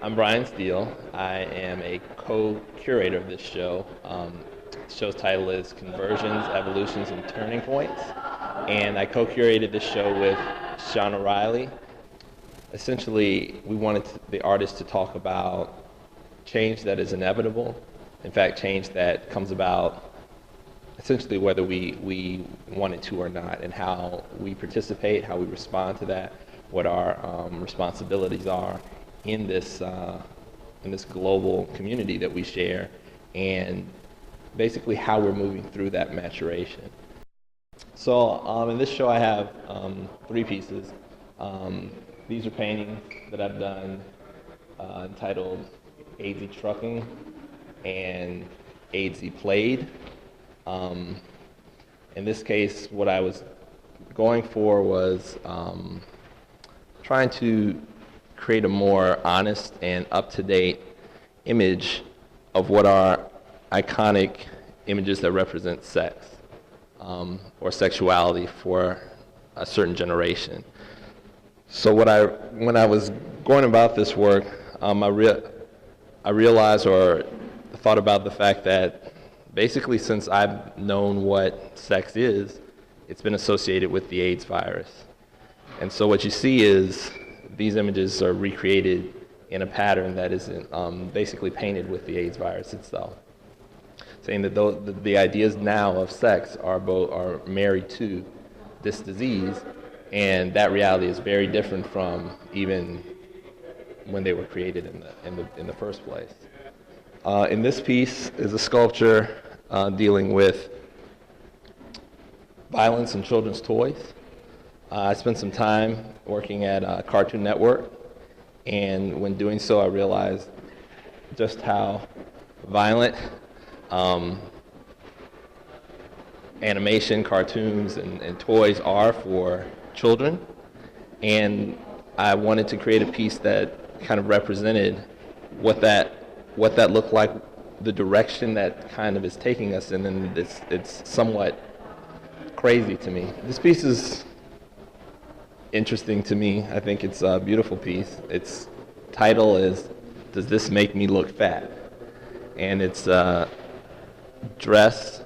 I'm Brian Steele. I am a co-curator of this show. The show's title is Conversions, Evolutions, and Turning Points. And I co-curated this show with Shawna Riley. Essentially, we wanted the artist to talk about change that is inevitable. In fact, change that comes about essentially whether we want it to or not, and how we participate, how we respond to that, what our responsibilities are in this global community that we share, and basically how we're moving through that maturation. So in this show I have three pieces. These are paintings that I've done entitled AZ Trucking and AZ Played. In this case, what I was going for was trying to create a more honest and up-to-date image of what are iconic images that represent sex or sexuality for a certain generation. So when I was going about this work, I realized or thought about the fact that basically since I've known what sex is, it's been associated with the AIDS virus. And so what you see is these images are recreated in a pattern that is basically painted with the AIDS virus itself, saying that the ideas now of sex are married to this disease, and that reality is very different from even when they were created in the first place. In this piece is a sculpture dealing with violence in children's toys. I spent some time working at Cartoon Network, and when doing so I realized just how violent animation, cartoons, and toys are for children, and I wanted to create a piece that kind of represented what that looked like, the direction that kind of is taking us, and then it's somewhat crazy to me. This piece is interesting to me. I think it's a beautiful piece. Its title is "Does This Make Me Look Fat?" And it's a dress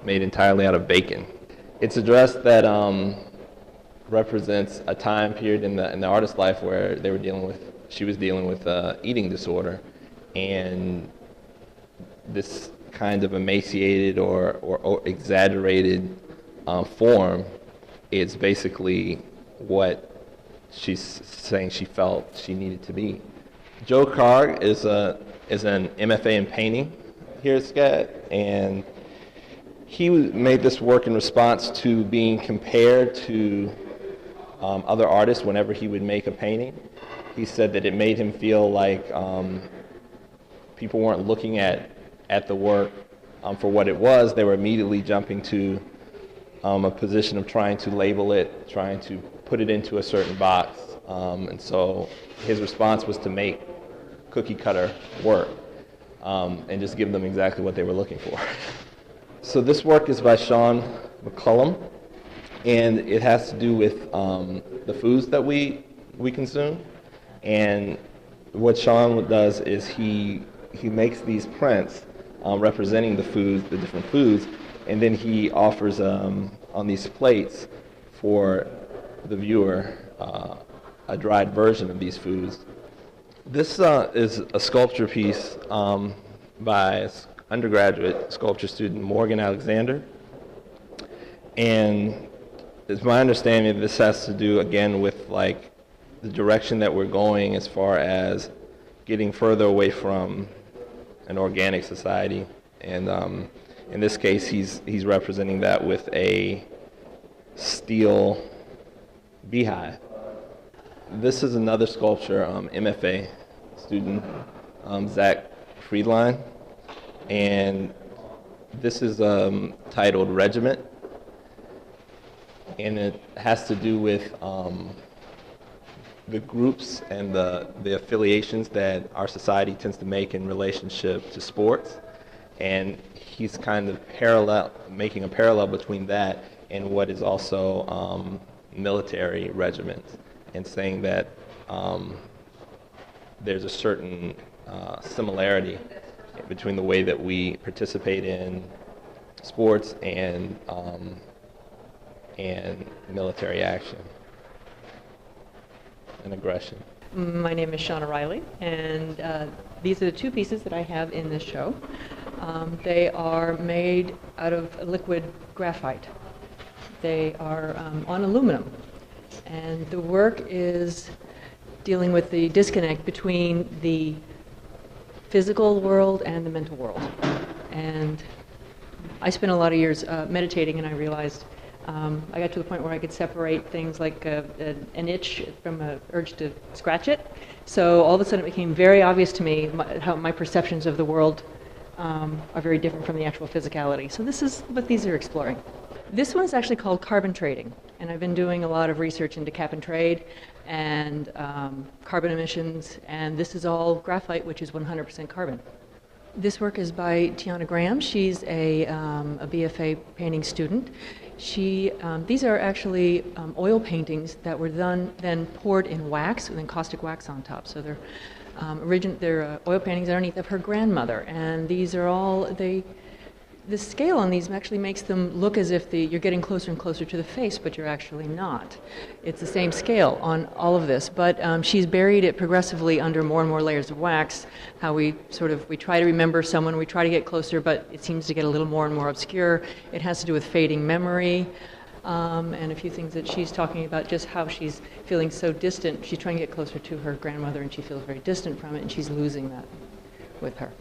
made entirely out of bacon. It's a dress that represents a time period in the artist's life where she was dealing with eating disorder, and this kind of emaciated or exaggerated form is basically what she's saying she felt she needed to be. Joe Karg is an MFA in painting here at SCAD, and he made this work in response to being compared to other artists whenever he would make a painting. He said that it made him feel like people weren't looking at the work for what it was. They were immediately jumping to a position of trying to label it, trying to put it into a certain box. And so his response was to make cookie cutter work and just give them exactly what they were looking for. So this work is by Shaun McCallum, and it has to do with the foods that we consume. And what Shaun does is he makes these prints representing the different foods, and then he offers on these plates for the viewer a dried version of these foods. This is a sculpture piece by undergraduate sculpture student Morgan Alexander, and it's my understanding this has to do again with like the direction that we're going as far as getting further away from an organic society, and in this case he's representing that with a steel beehive. This is another sculpture, MFA student, Zach Friedline, and this is titled Regiment, and it has to do with the groups and the affiliations that our society tends to make in relationship to sports, and he's kind of making a parallel between that and what is also military regiments, and saying that there's a certain similarity between the way that we participate in sports and military action and aggression. My name is Shawna Riley, and these are the two pieces that I have in this show. They are made out of liquid graphite. They are on aluminum, and the work is dealing with the disconnect between the physical world and the mental world. And I spent a lot of years meditating, and I realized I got to the point where I could separate things like an itch from an urge to scratch it. So all of a sudden it became very obvious to me how my perceptions of the world are very different from the actual physicality. So this is what these are exploring. This one is actually called carbon trading, and I've been doing a lot of research into cap and trade and carbon emissions, and this is all graphite, which is 100% carbon. This work is by Tiana Graham. She's a BFA painting student. These are actually oil paintings that were then poured in wax and then caustic wax on top. So they're oil paintings underneath of her grandmother, and these are all the scale on these actually makes them look as if you're getting closer and closer to the face, but you're actually not. It's the same scale on all of this, but she's buried it progressively under more and more layers of wax. How we try to remember someone, we try to get closer, but it seems to get a little more and more obscure. It has to do with fading memory, and a few things that she's talking about, just how she's feeling so distant. She's trying to get closer to her grandmother, and she feels very distant from it, and she's losing that with her.